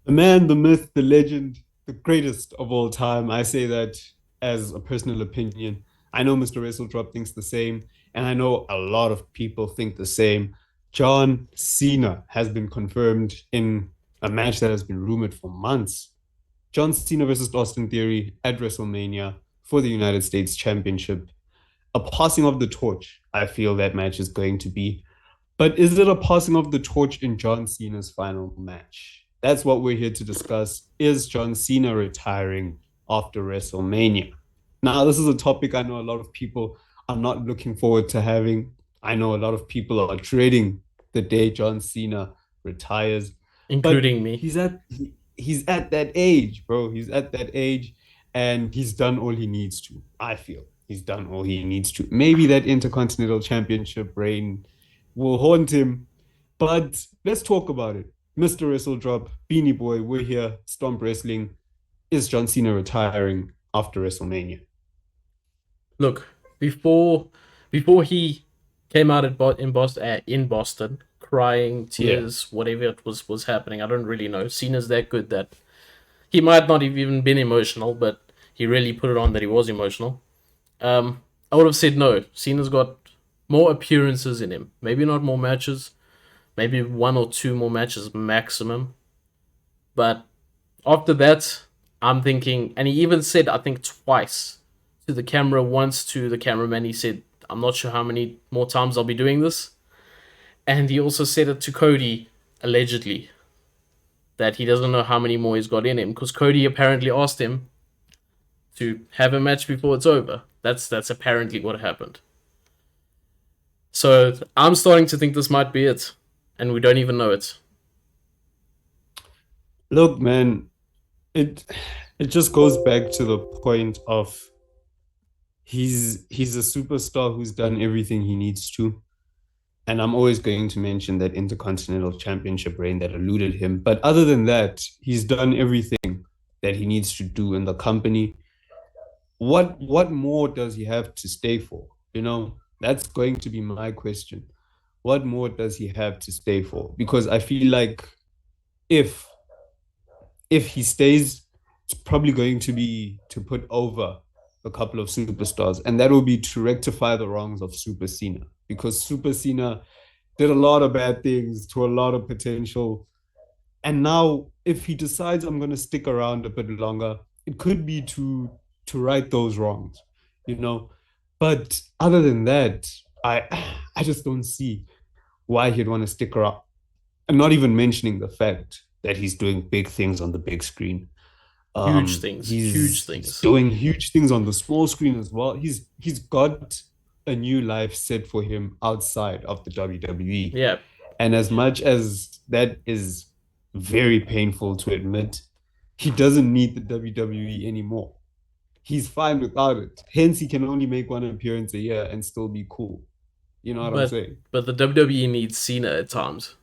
The man, the myth, the legend, the greatest of all time. I say that as a personal opinion. I know Mr. WrestleDrop thinks the same, and I know a lot of people think the same. John Cena has been confirmed in a match that has been rumored for months. John Cena versus Austin Theory at WrestleMania for the United States Championship. A passing of the torch, I feel that match is going to be. But is it a passing of the torch in John Cena's final match? That's what we're here to discuss. Is John Cena retiring after WrestleMania? Now, this is a topic I know a lot of people are not looking forward to having. I know a lot of people are dreading the day John Cena retires, but including me. he's at that age, bro. He's at that age, and he's done all he needs to. I feel he's done all he needs to. Maybe that Intercontinental Championship reign will haunt him. But let's talk about it. Mr. WrestleDrop, BeanieBoy, we're here. Stomp Wrestling. Is John Cena retiring after WrestleMania? Look, before before he came out in Boston, crying Yeah. tears, whatever it was happening. I don't really know. Cena's that good that he might not have even been emotional, but he really put it on that he was emotional. I would have said no. Cena's got more appearances in him. Maybe not more matches. Maybe one or two more matches maximum. But after that, I'm thinking, and he even said, I think twice to the camera, once to the cameraman, he said, I'm not sure how many more times I'll be doing this. And he also said it to Cody, allegedly, that he doesn't know how many more he's got in him, because Cody apparently asked him to have a match before it's over. That's apparently what happened. So I'm starting to think this might be it, and we don't even know it. Look, man, it it just goes back to the point of he's a superstar who's done everything he needs to. And I'm always going to mention that Intercontinental Championship reign that eluded him. But other than that, he's done everything that he needs to do in the company. What more does he have to stay for? That's going to be my question. What more does he have to stay for? Because I feel like if if he stays, it's probably going to be to put over a couple of superstars, and that will be to rectify the wrongs of Super Cena, because Super Cena did a lot of bad things to a lot of potential. And now, if he decides I'm going to stick around a bit longer, it could be to right those wrongs, you know. But other than that, I I just don't see why he'd want to stick around. And not even mentioning the fact that he's doing big things on the big screen. Huge things, huge He's things. doing huge things on the small screen as well. He's got a new life set for him outside of the WWE. Yeah, And as much as that is very painful to admit, he doesn't need the WWE anymore. He's fine without it. Hence, he can only make one appearance a year and still be cool. You know what I'm but saying? but the WWE needs Cena at times.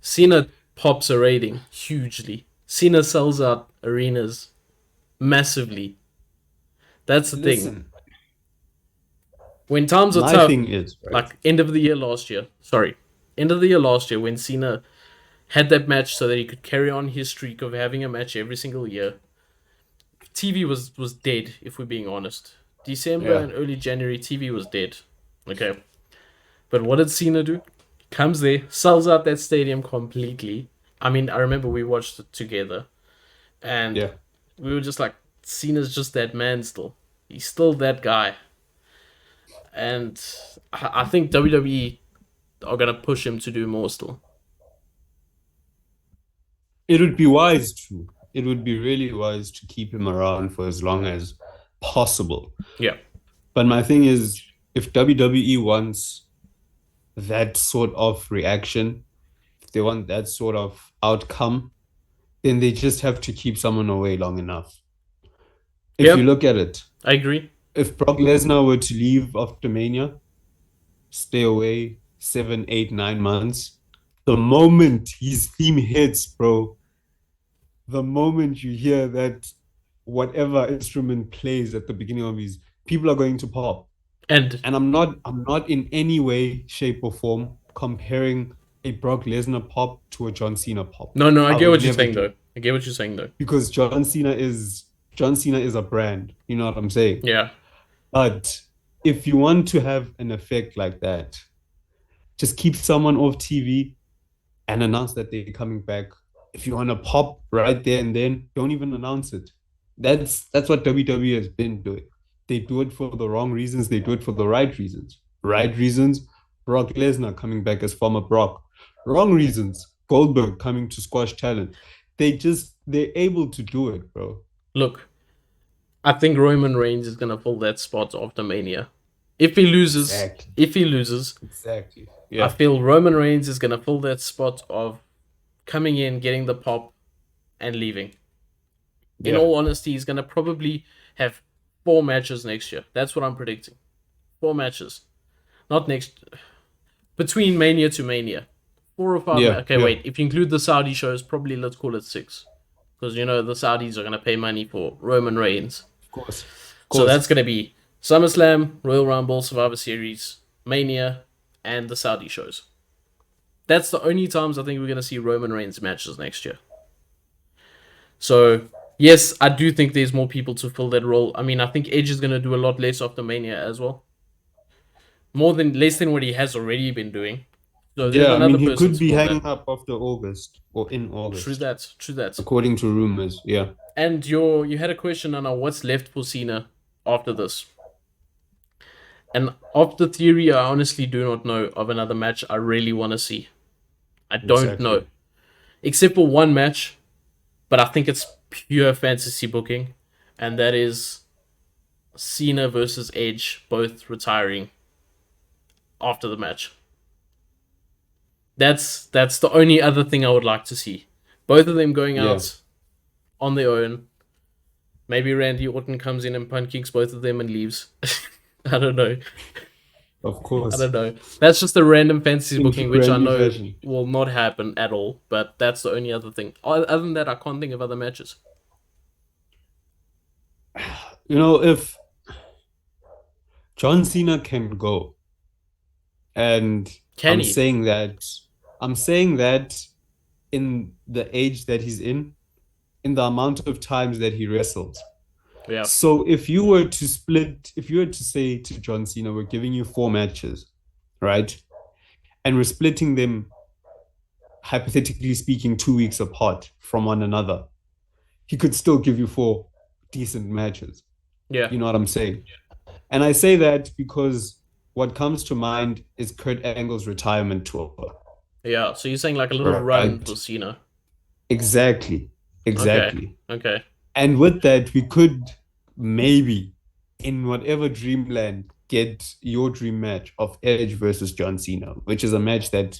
Cena pops a rating hugely. Cena sells out arenas massively. That's the thing. Listen, When times are my tough, thing is, right? like end of the year last year, sorry, end of the year last year when Cena had that match so that he could carry on his streak of having a match every single year. TV was dead, if we're being honest. December Yeah. and early January, TV was dead. Okay. But what did Cena do? Comes there, sells out that stadium completely. I mean, I remember we watched it together, and Yeah. we were just like, Cena's just that man still. He's still that guy. And I think WWE are going to push him to do more still. It would be wise to. It would be really wise to keep him around for as long as possible. Yeah. But my thing is, if WWE wants that sort of reaction, if they want that sort of outcome, then they just have to keep someone away long enough. If you Yep, look at it, I agree. if Brock Lesnar were to leave after Mania, stay away 7, 8, 9 months, the moment his theme hits, bro, the moment you hear that whatever instrument plays at the beginning of his, people are going to pop. And And I'm not in any way, shape, or form comparing a Brock Lesnar pop to a John Cena pop. No, I I get would what you're never saying do though. it I get what you're saying though. because John Cena is a brand. You know what I'm saying? Yeah. But if you want to have an effect like that, just keep someone off TV and announce that they're coming back. If you want to pop right there and then, don't even announce it. That's what WWE has been doing. They do it for the wrong reasons. They do it for the right reasons. Right reasons, Brock Lesnar coming back as former Brock. Wrong reasons, Goldberg coming to squash talent. They're able to do it, bro. Look, I think Roman Reigns is gonna fill that spot after Mania. If he loses, Exactly. if he loses, Exactly. I Yeah. feel Roman Reigns is gonna fill that spot of coming in, getting the pop, and leaving. In Yeah. all honesty, he's gonna probably have 4 matches next year. That's what I'm predicting. 4 matches, not next between Mania to Mania. 4 or 5. Yeah. Okay, Yeah. wait. If you include the Saudi shows, probably let's call it 6, because you know the Saudis are gonna pay money for Roman Reigns. Of course. Of So course. that's gonna be SummerSlam, Royal Rumble, Survivor Series, Mania, and the Saudi shows. That's the only times I think we're gonna see Roman Reigns matches next year. So yes, I do think there's more people to fill that role. I mean, I think Edge is gonna do a lot less after Mania as well, less than what he has already been doing. So there's Yeah, I mean, another he person could to be fill that. hanging up after August or in True August, that. True that. according to rumors. Yeah. And you had a question on what's left for Cena after this. And of the theory, I honestly do not know of another match I really want to see. I don't know. Exactly. Except for one match, but I think it's pure fantasy booking. And that is Cena versus Edge both retiring after the match. That's the only other thing I would like to see. Both of them going Yeah. out on their own. Maybe Randy Orton comes in and punt kicks both of them and leaves. I don't know. Of I course. don't know. That's just a random fantasy In booking, true which I Randy know fashion. will not happen at all. But that's the only other thing. Other than that, I can't think of other matches. You know, if John Cena can go, and Can I'm he? saying that, I'm saying that in the age that he's in the amount of times that he wrestles. Yeah. So if you were to say to John Cena, we're giving you 4 matches, right? And we're splitting them, hypothetically speaking, 2 weeks apart from one another, he could still give you 4 decent matches. Yeah. You know what I'm saying? And I say that because what comes to mind is Kurt Angle's retirement tour, Yeah. So you're saying like a little run right? for Cena. Exactly. Okay. Exactly. Okay. And with that, we could maybe, in whatever dreamland, get your dream match of Edge versus John Cena, which is a match that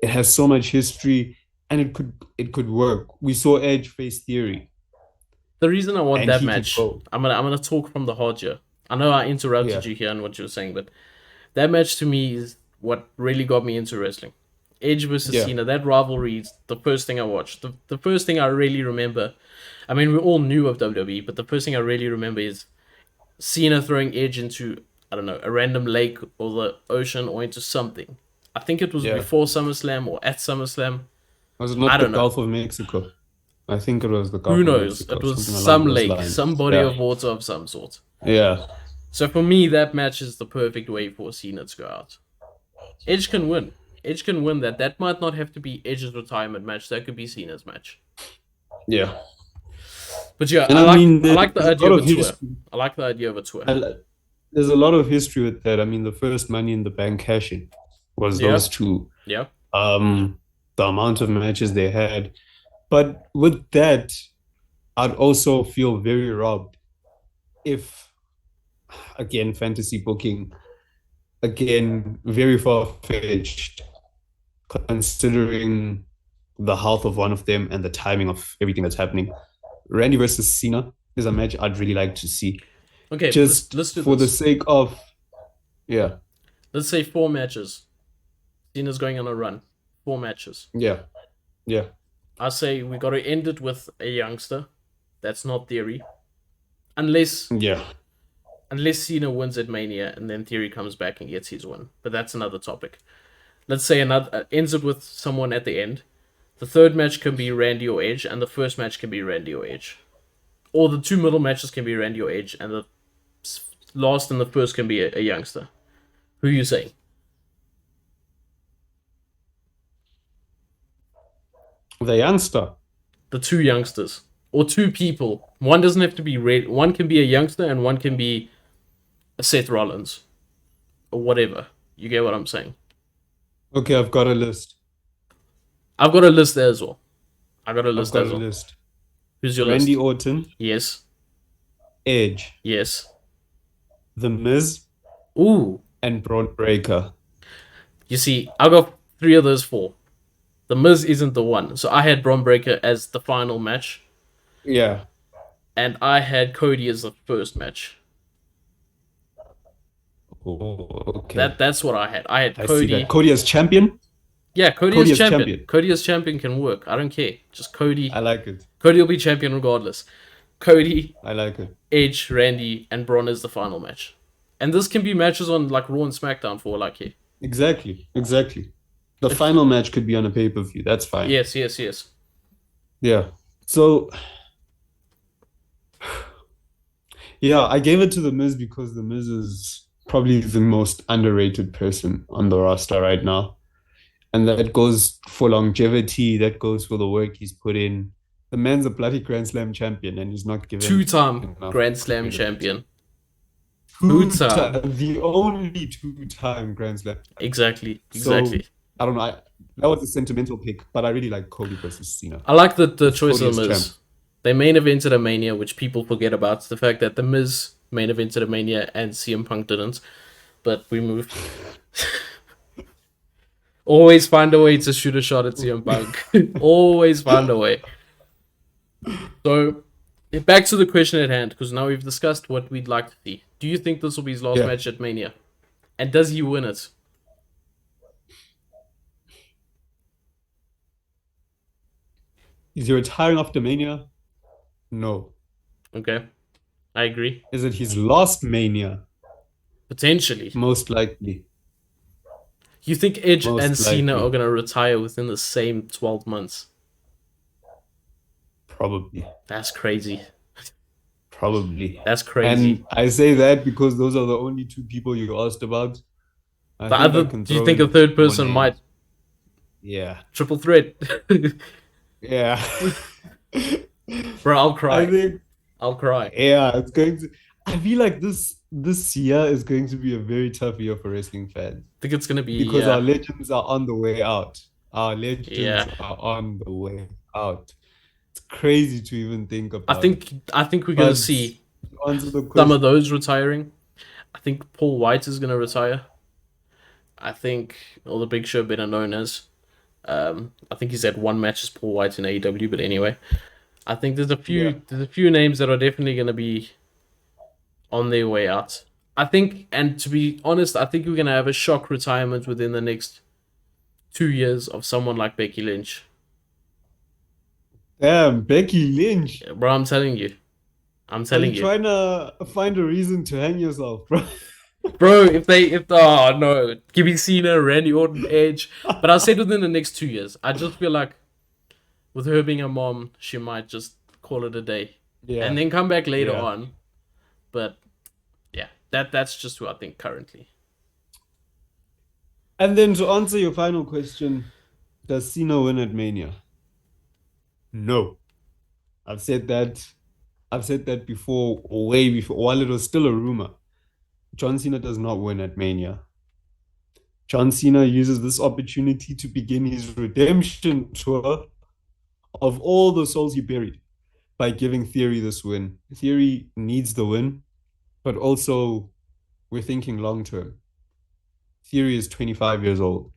it has so much history and it could work. We saw Edge face Theory The reason I want and that he could match, go. I'm gonna talk from the heart here. I know I interrupted Yeah, you here on what you were saying, but that match to me is what really got me into wrestling. Edge versus yeah, Cena, that rivalry is the first thing I watched. The first thing I really remember, I mean, we all knew of WWE, but the first thing I really remember is Cena throwing Edge into, I don't know, a random lake or the ocean or into something. I think it was yeah. before SummerSlam or at SummerSlam. Was it I not the don't know. Gulf of Mexico? I think it was the Who Gulf of knows? It Mexico, was something along some those lake, lines. some body Yeah, of water of some sort. yeah, So for me, that match is the perfect way for Cena to go out. Edge can win. Edge can win that. That might not have to be Edge's retirement match. That could be Cena's match. yeah. But yeah, And I I like mean, I like the there's a idea lot of of a tour. history. I like the idea of a tour. There's a lot of history with that. I mean, the first Money in the Bank cash-in was Yeah, those two. yeah. Um, the amount of matches they had, but with that, I'd also feel very robbed if, again, fantasy booking, again, very far-fetched, considering the health of one of them and the timing of everything that's happening. Randy versus Cena is a match I'd really like to see, Okay, just let's do for the this. sake of, yeah, Let's say 4 matches. Cena's going on a run. 4 matches. yeah, yeah, I say we got to end it with a youngster. That's not Theory, unless yeah, unless Cena wins at Mania and then Theory comes back and gets his win. But that's another topic. let's say another ends it with someone at the end. The third match can be Randy or Edge, and the first match can be Randy or Edge. Or the two middle matches can be Randy or Edge, and the last and the first can be a youngster. Who are you saying? The youngster. The two youngsters. Or two people. One doesn't have to be red. One can be a youngster and one can be a Seth Rollins. Or whatever. You get what I'm saying? Okay, I've got a list. I've got a list there as well. I got a I've list got as a well. list. Who's your Randy list? Orton, Yes. Edge, Yes. The Miz, Ooh. and Braun Breaker. You see, I got 3 of those 4. The Miz isn't the one. So I had Braun Breaker as the final match. Yeah. And I had Cody as the first match. Oh, okay. That's what I had. I had I Cody. see that. Cody as champion? Yeah, Cody Cody as as champion. champion. Cody as champion can work. I don't care. Just Cody. I like it. Cody will be champion regardless. Cody, I like it. Edge, Randy, and Braun is the final match. And this can be matches on like Raw and SmackDown for all I care. Exactly. The final match could be on a pay-per-view. That's fine. Yes. Yeah. So, yeah, I gave it to The Miz because The Miz is probably the most underrated person on the roster right now. And that goes for longevity, that goes for the work he's put in. The man's a bloody Grand Slam champion and he's not given 2-time enough Grand Slam credit. champion. The only 2-time Grand Slam. Exactly. So, I don't know. That was a sentimental pick, but I really like Cody versus Cena. I like the choice Cody of the as Miz. champ. They main evented a Mania, which people forget about. The fact that the Miz main evented a Mania and CM Punk didn't. But we moved. Always find a way to shoot a shot at CM Punk. Always find a way. So, back to the question at hand, because now we've discussed what we'd like to see. Do you think this will be his last match at Mania? And does he win it? Is he retiring after Mania? No. Okay. I agree. Is it his last Mania? Potentially. Most likely. You think Edge Most and Cena likely. are going to retire within the same 12 months? Probably. That's crazy. Probably. That's crazy. And I say that because those are the only 2 people you asked about. The other, do you think a third person might? Yeah. Triple threat. Yeah. Bro, I'll cry. I think, I'll cry. yeah, it's going to. I feel like this year is going to be a very tough year for wrestling fans I think it's going to be... because our legends are on the way out. Our legends Yeah. are on the way out. It's crazy to even think about. I think we're going to see to answer the some question, of those retiring. I think Paul White is going to retire. I think, or the Big Show better known as. I think he's had 1 match as Paul White in AEW, but anyway. I think there's a few names that are definitely going to be on their way out. I think, and to be honest, I think we're going to have a shock retirement within the next 2 years of someone like Becky Lynch. damn, Becky Lynch. Bro, I'm telling you. I'm Are telling you you. trying to find a reason to hang yourself, bro? Bro, oh no, give me Cena, Randy Orton, Edge. But I said within the next 2 years. I just feel like with her being a mom, she might just call it a day. Yeah. And then come back later Yeah. on. But yeah, that's just who I think currently. And then to answer your final question, does Cena win at Mania? No. I've said that before, way before, while it was still a rumor. John Cena does not win at Mania. John Cena uses this opportunity to begin his redemption tour of all the souls he buried by giving Theory this win. Theory needs the win, but also we're thinking long term. Theory is 25 years old.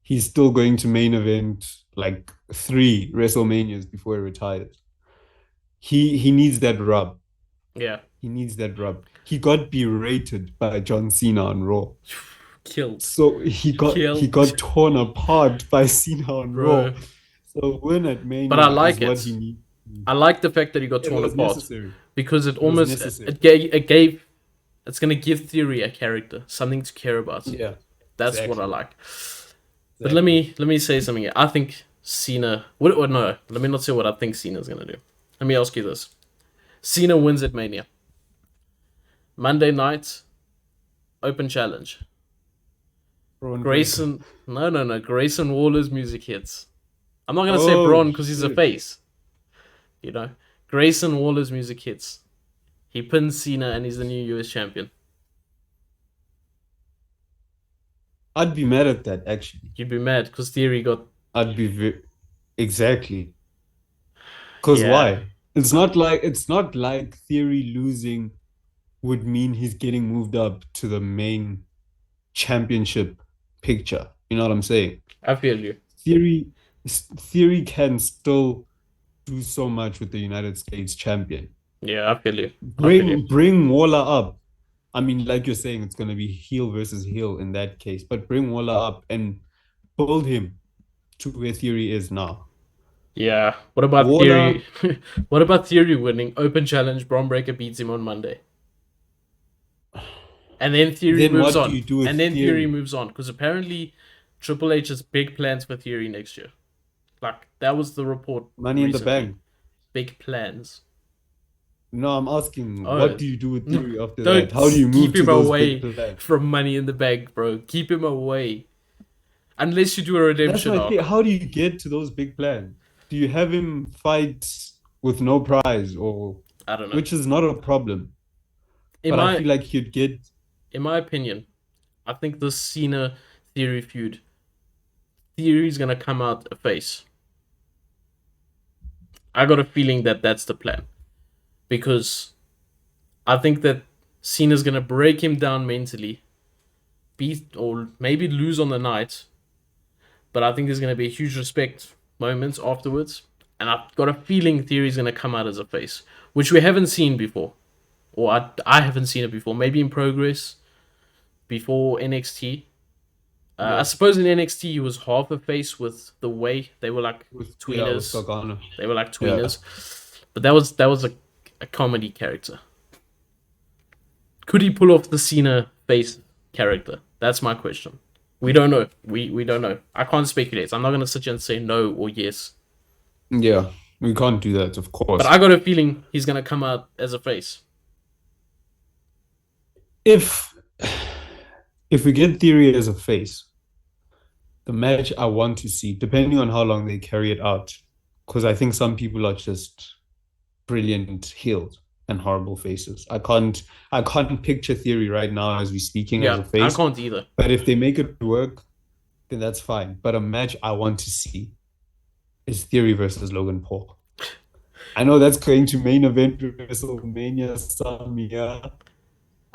He's still going to main event like 3 WrestleManias before he retires. He needs that rub. Yeah. He needs that rub. He got berated by John Cena on Raw. Killed. So he got torn apart by Cena on Bro. Raw. So win at Mania But I like is what it. he needs. I like the fact that he got It torn was apart. necessary. Because it was almost necessary. it's gonna give Theory a character, something to care about. Yeah. That's exactly. what I like. But Exactly. let me say something here. I think Cena. What? No, let me not say what I think Cena's gonna do. Let me ask you this: Cena wins at Mania. Monday night, open challenge. Braun Breaker. Grayson. No, no, no. Grayson Waller's music hits. I'm not gonna say Oh Braun because he's a shit. face. You know, Grayson Waller's music hits. He pins Cena and he's the new US champion. I'd be mad at that actually. You'd be mad because Theory got. I'd be exactly. Because Yeah, why? It's not like Theory losing would mean he's getting moved up to the main championship picture. You know what I'm saying? I feel you. Theory Theory can still do so much with the United States champion. Yeah, I feel you. I feel you. Bring Waller up. I mean, like you're saying, it's gonna be heel versus heel in that case, but bring Waller up and build him to where Theory is now. Yeah. What about Waller, Theory? What about Theory winning open challenge? Braun Breaker beats him on Monday, and then Theory then moves what do on, you do and with then Theory Theory? moves on because apparently Triple H has big plans for Theory next year. Like that was the report Money in the recently. bank. Big plans. No, I'm asking, what Oh, do you do with no, Theory after that? don't How do you keep move to him those big away plans? from Money in the Bank, bro. Keep him away. Unless you do a That's redemption my thing. arc. How do you get to those big plans? Do you have him fight with no prize or I don't know. which is not a problem, In but I my feel like you'd get in my opinion, I think the Cena Theory feud, Theory's gonna come out a face. I got a feeling that that's the plan because I think that Cena's gonna break him down mentally, beat or maybe lose on the night, but I think there's gonna be a huge respect moments afterwards, and I've got a feeling Theory's gonna come out as a face, which we haven't seen before, or I haven't seen it before. Maybe in Progress before NXT. I yeah suppose in NXT he was half a face with the way they were like with tweeners. Gargano. They were like Yeah. tweeners, but that was a comedy character. Could he pull off the Cena face character? That's my question. We don't know. We don't know. I can't speculate. I'm not gonna sit here and say no or yes. Yeah. We can't do that, of But course. I got a feeling he's gonna come out as a face. If if we get Theory as a face, the match I want to see, depending on how long they carry it out, because I think some people are just brilliant heels and horrible faces. I can't picture Theory right now as we're speaking as Yeah, a I face. can't either. But if they make it work, then that's fine. But a match I want to see is Theory versus Logan Paul. I know that's going to main event WrestleMania some year.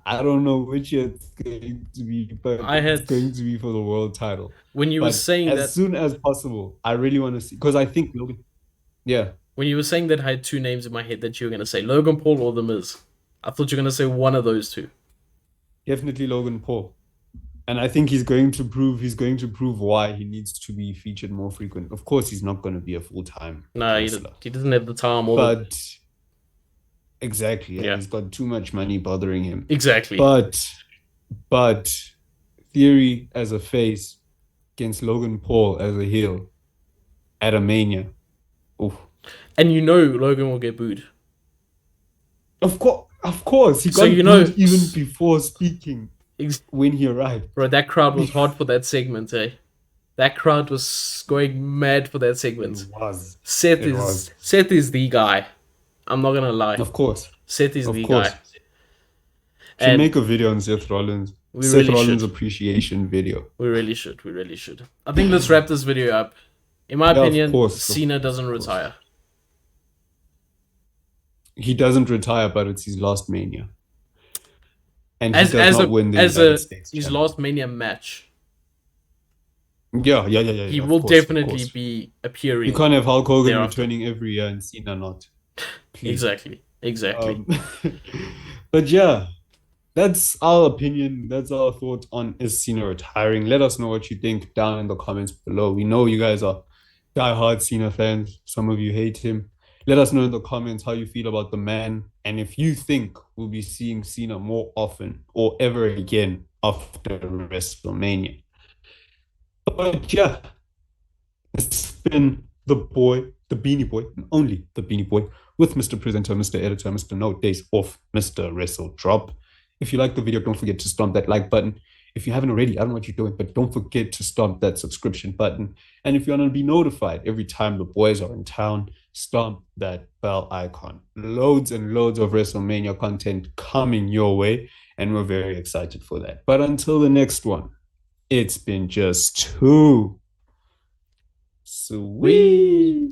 I don't know which year it's going to be, but I it's had going to be for the world title. when you were But saying as that soon as possible, I really want to see because I think Logan, yeah, when you were saying that I had two names in my head that you were gonna say Logan Paul or The Miz. I thought you were gonna say one of those two. definitely Logan Paul. And I think he's going to prove why he needs to be featured more frequent. Of course, he's not going to be a full-time No, wrestler. he doesn't have the time or the But exactly, yeah, yeah, he's got too much money bothering him. exactly. But Theory as a face against Logan Paul as a heel at a Mania. Oof. And you know Logan will get booed. Of course, he So you got know, booed even before speaking when he arrived. bro, that crowd was hard for that segment, eh? That crowd was going mad for that It segment. was. It was. Seth is the guy. I'm not gonna lie. Of course. Seth is Of the guy, course. Should and make a video on Seth Rollins. we Seth really Rollins should. appreciation video. We really should. We really should. I think let's wrap this video up. In my Yeah, of opinion, course. Cena doesn't Of course. retire. He doesn't retire, but it's his last Mania. And he does not win the as United a States his Championship. last Mania match, he Yeah. will Of course, of definitely course. be You appearing can't have Hulk Hogan thereafter. returning every year and Cena not. Please. Exactly. Um, but yeah, that's our opinion. That's our thoughts on is Cena retiring. Let us know what you think down in the comments below. We know you guys are diehard Cena fans. Some of you hate him. Let us know in the comments how you feel about the man and if you think we'll be seeing Cena more often or ever again after WrestleMania. But yeah, it's been the boy, the Beanie Boy, and only the Beanie Boy, with Mr. Presenter, Mr. Editor, Mr. No Days Off, Mr. WrestleDrop. If you like the video, don't forget to stomp that like button. If you haven't already, I don't know what you're doing, but don't forget to stomp that subscription button. And if you want to be notified every time the boys are in town, stomp that bell icon. Loads and loads of WrestleMania content coming your way, and we're very excited for that. But until the next one, it's been just too sweet.